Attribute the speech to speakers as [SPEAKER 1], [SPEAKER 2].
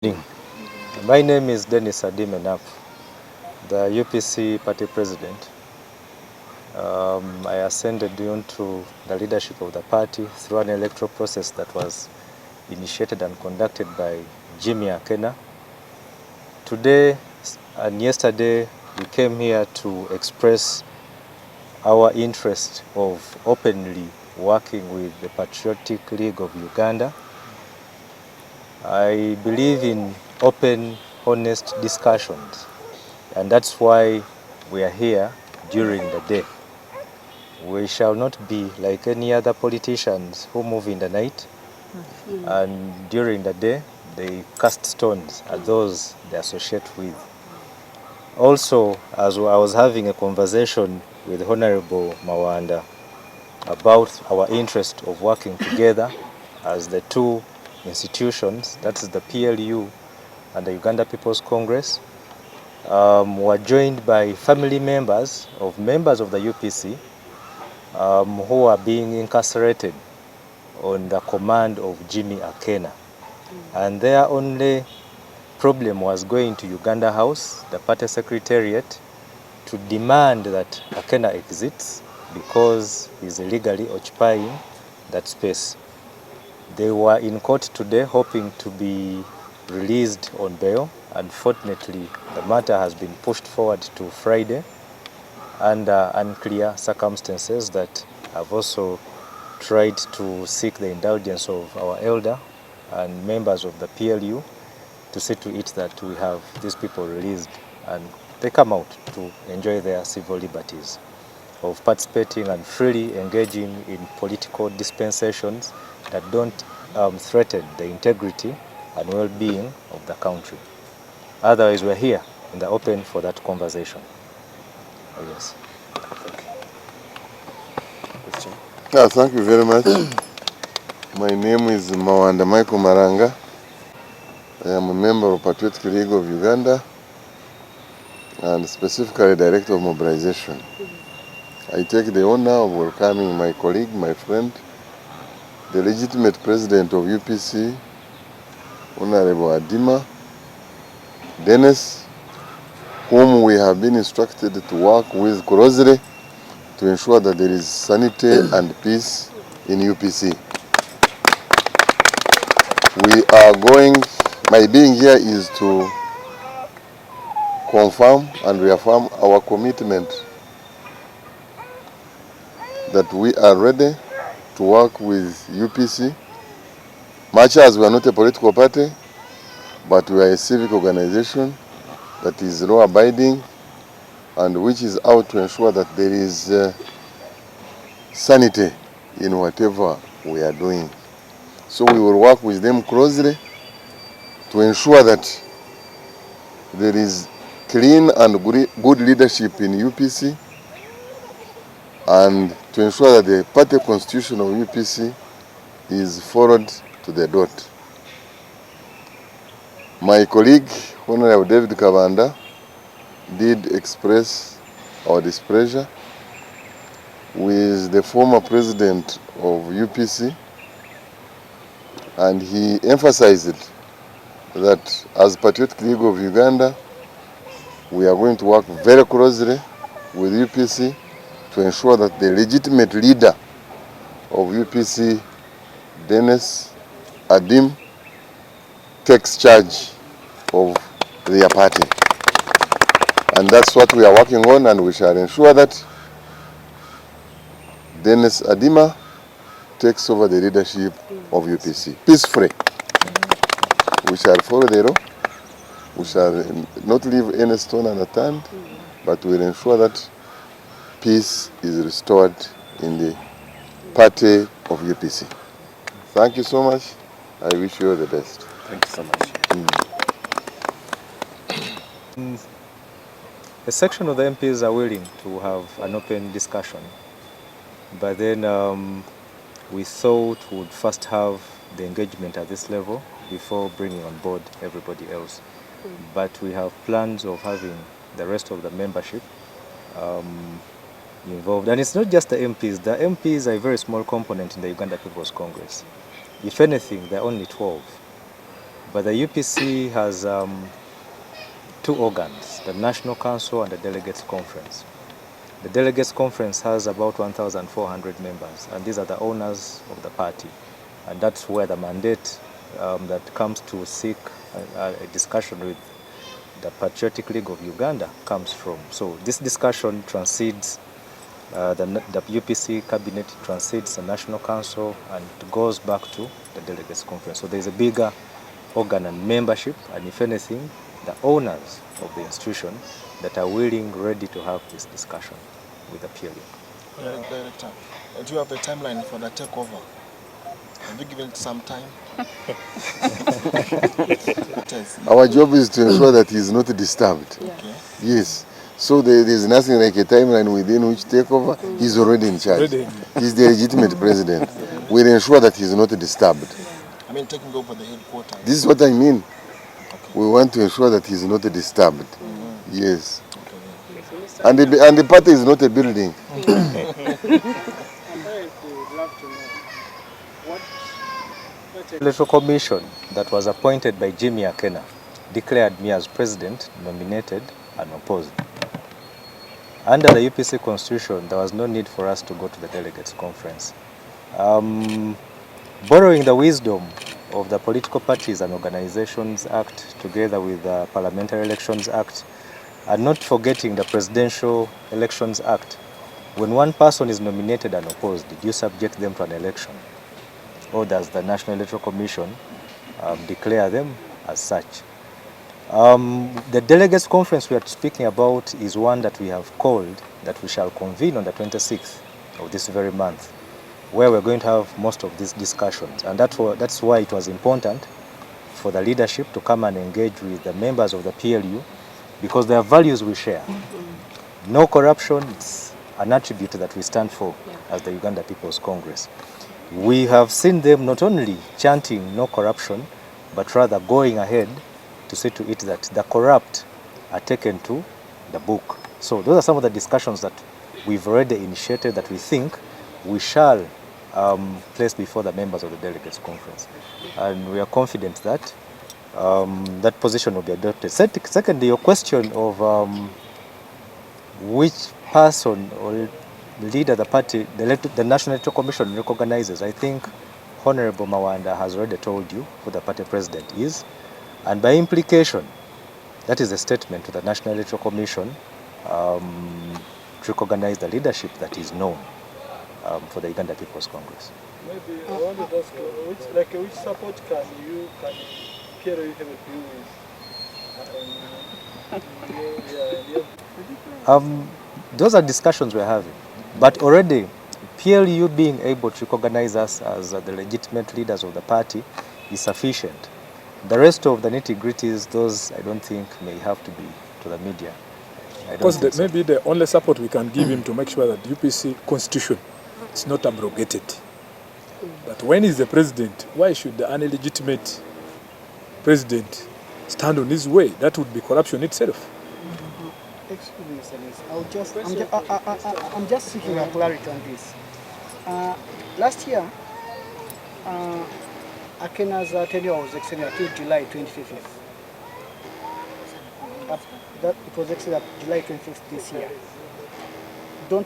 [SPEAKER 1] My name is Dennis Adimenap, the UPC party president. I ascended into the leadership of the party through an electoral process that was initiated and conducted by Jimmy Akena. Today and yesterday we came here to express our interest of openly working with the Patriotic League of Uganda. I believe in open, honest discussions, and that's why we are here during the day. We shall not be like any other politicians who move in the night and during the day they cast stones at those they associate with. Also, as I was having a conversation with Honorable Mawanda about our interest of working together as the two institutions, that is the PLU and the Uganda People's Congress, were joined by family members of the UPC who are being incarcerated on the command of Jimmy Akena. And their only problem was going to Uganda House, the party secretariat, to demand that Akena exits because he's illegally occupying that space. They were in court today hoping to be released on bail. Unfortunately, the matter has been pushed forward to Friday under unclear circumstances that have also tried to seek the indulgence of our elder and members of the PLU to see to it that we have these people released and they come out to enjoy their civil liberties of participating and freely engaging in political dispensations that don't threaten the integrity and well-being of the country. Otherwise, we're here in the open for that conversation. Oh, yes.
[SPEAKER 2] Thank you very much. My name is Mawanda Michael Maranga. I am a member of Patriotic League of Uganda and specifically Director of Mobilization. I take the honor of welcoming my colleague, my friend, the legitimate president of UPC, Honorable Adima Dennis, whom we have been instructed to work with closely to ensure that there is sanity and peace in UPC. My being here is to confirm and reaffirm our commitment that we are ready to work with UPC, much as we are not a political party, but we are a civic organization that is law-abiding and which is out to ensure that there is sanity in whatever we are doing. So we will work with them closely to ensure that there is clean and good leadership in UPC and to ensure that the party constitution of UPC is followed to the dot. My colleague, Honorable David Kabanda, did express our displeasure with the former president of UPC, and he emphasized that as Patriotic League of Uganda, we are going to work very closely with UPC to ensure that the legitimate leader of UPC, Dennis Adim, takes charge of their party. And that's what we are working on, and we shall ensure that Dennis Adima takes over the leadership of UPC peacefully. We shall follow the law. We shall not leave any stone unturned, but we will ensure that peace is restored in the party of UPC. Thank you so much. I wish you all the best.
[SPEAKER 1] Thank you so much. A section of the MPs are willing to have an open discussion, but then we thought we would first have the engagement at this level before bringing on board everybody else. But we have plans of having the rest of the membership involved. And it's not just the MPs. The MPs are a very small component in the Uganda People's Congress. If anything, there are only 12. But the UPC has two organs, the National Council and the Delegates Conference. The Delegates Conference has about 1,400 members, and these are the owners of the party. And that's where the mandate that comes to seek a discussion with the Patriotic League of Uganda comes from. So this discussion transcends the UPC cabinet, transcends the National Council, and goes back to the Delegates Conference. So there's a bigger organ and membership, and if anything, the owners of the institution that are willing, ready to have this discussion with the PLU.
[SPEAKER 3] Director, do you have a timeline for the takeover? Have you given it some time?
[SPEAKER 2] Our job is to ensure that he is not disturbed.
[SPEAKER 3] Yeah. Okay.
[SPEAKER 2] Yes. So there is nothing like a timeline within which takeover. He's already in charge. He's the legitimate president. We'll ensure that he's not disturbed.
[SPEAKER 3] I mean, taking over the headquarters.
[SPEAKER 2] This is what I mean. Okay. We want to ensure that he's not disturbed. Yes. Okay. And the party is not a building.
[SPEAKER 1] Electoral Commission that was appointed by Jimmy Akena declared me as president, nominated and opposed. Under the UPC constitution, there was no need for us to go to the delegates conference. Borrowing the wisdom of the Political Parties and Organizations Act together with the Parliamentary Elections Act, and not forgetting the Presidential Elections Act, when one person is nominated and opposed, did you subject them to an election? Or does the National Electoral Commission declare them as such? The Delegates Conference we are speaking about is one that we have called that we shall convene on the 26th of this very month, where we're going to have most of these discussions. And that's why it was important for the leadership to come and engage with the members of the PLU, because there are values we share. No corruption, it's an attribute that we stand for as the Uganda People's Congress. We have seen them not only chanting no corruption, but rather going ahead to see to it that the corrupt are taken to the book. So those are some of the discussions that we've already initiated that we think we shall place before the members of the Delegates Conference. And we are confident that that position will be adopted. Secondly, your question of which person or leader the party, the National Electoral Commission recognizes, I think Honorable Mawanda has already told you who the party president is. And by implication, that is a statement to the National Electoral Commission to recognize the leadership that is known for the Uganda People's Congress.
[SPEAKER 4] Maybe I wanted to ask which support can PLU have with?
[SPEAKER 1] Those are discussions we're having. But already, PLU being able to recognize us as the legitimate leaders of the party is sufficient. The rest of the nitty-gritties, those I don't think may have to be to the media.
[SPEAKER 4] Because maybe the only support we can give him to make sure that the UPC constitution is not abrogated. But when he's the president, why should the illegitimate president stand on his way? That would be corruption itself.
[SPEAKER 5] Excuse me, I'm just seeking a clarity on this. Last year, Akena's tenure was extended until July 25th. It was extended July 25th this year.